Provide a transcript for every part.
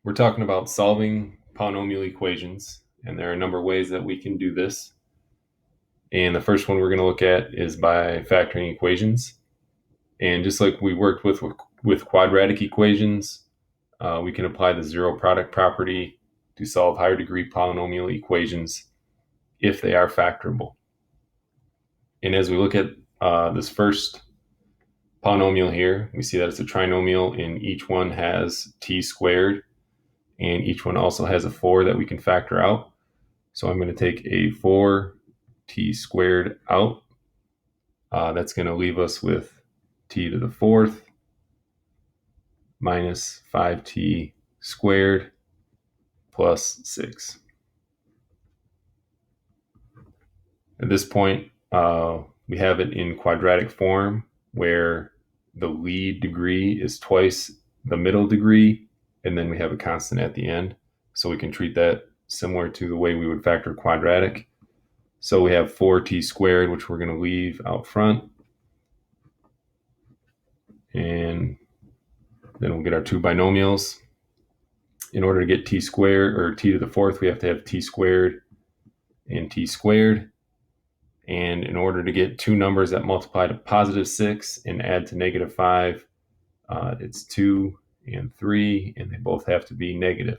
We're talking about solving polynomial equations, and there are a number of ways that we can do this. And the first one we're going to look at is by factoring equations. And just like we worked with quadratic equations, we can apply the zero product property to solve higher degree polynomial equations if they are factorable. And as we look at this first polynomial here, we see that it's a trinomial and each one has t squared, and each one also has a 4 that we can factor out. So I'm going to take a 4t squared out. That's going to leave us with t to the 4th minus 5t squared plus 6. At this point, we have it in quadratic form where the lead degree is twice the middle degree, and then we have a constant at the end. So we can treat that similar to the way we would factor quadratic. So we have 4t squared, which we're going to leave out front. And then we'll get our two binomials. In order to get t squared, or t to the 4th, we have to have t squared and t squared. And in order to get two numbers that multiply to positive 6 and add to negative 5, it's 2 and 3, and they both have to be negative.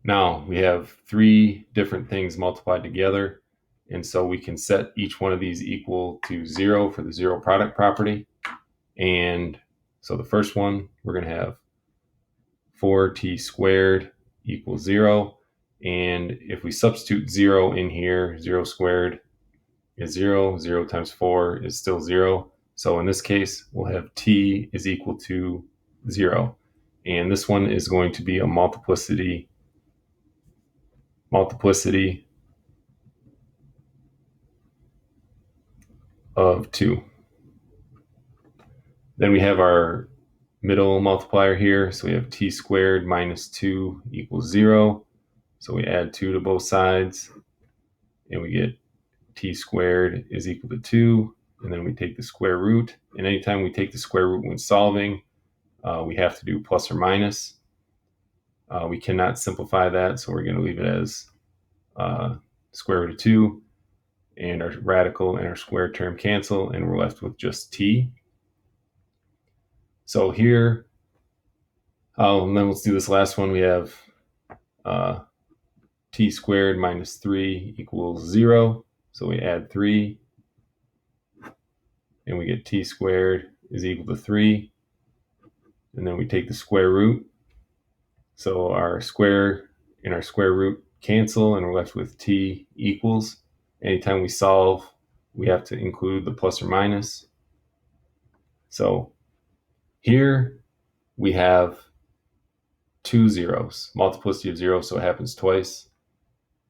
Now we have three different things multiplied together, and so we can set each one of these equal to 0 for the zero product property. And so the first one, we're going to have 4t squared equals 0. And if we substitute 0 in here, 0 squared is 0. 0 times 4 is still 0. So in this case, we'll have t is equal to 0. And this one is going to be a multiplicity of 2. Then we have our middle multiplier here. So we have t squared minus 2 equals 0. So we add 2 to both sides, and we get t squared is equal to 2. And then we take the square root. And anytime we take the square root when solving, we have to do plus or minus. We cannot simplify that, so we're going to leave it as square root of 2. And our radical and our square term cancel, and we're left with just t. So here, and then let's do this last one. We have t squared minus 3 equals 0. So we add 3, and we get t squared is equal to 3. And then we take the square root. So our square and our square root cancel, and we're left with t equals. Anytime we solve, we have to include the plus or minus. So here we have two zeros, multiplicity of 0, so it happens twice.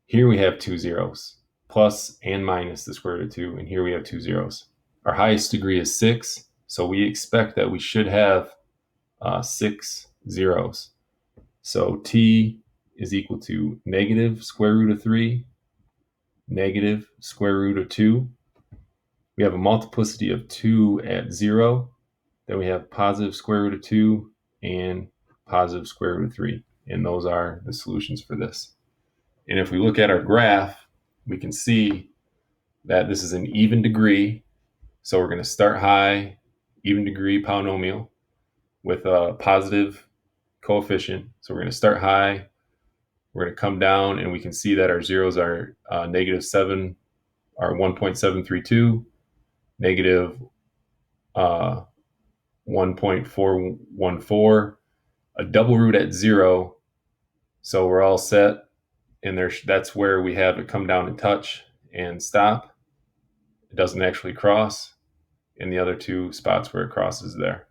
Here we have two zeros, plus and minus the square root of 2, and here we have two zeros. Our highest degree is 6, so we expect that we should have 6 zeros. So t is equal to negative square root of 3, negative square root of 2. We have a multiplicity of 2 at 0. Then we have positive square root of 2 and positive square root of 3. And those are the solutions for this. And if we look at our graph, we can see that this is an even degree. So we're going to start high, even degree polynomial with a positive coefficient. So we're going to start high, we're going to come down, and we can see that our zeros are negative 7 are 1.732, negative 1.414, a double root at 0. So we're all set, and that's where we have it come down and touch and stop. It doesn't actually cross, and the other two spots where it crosses there.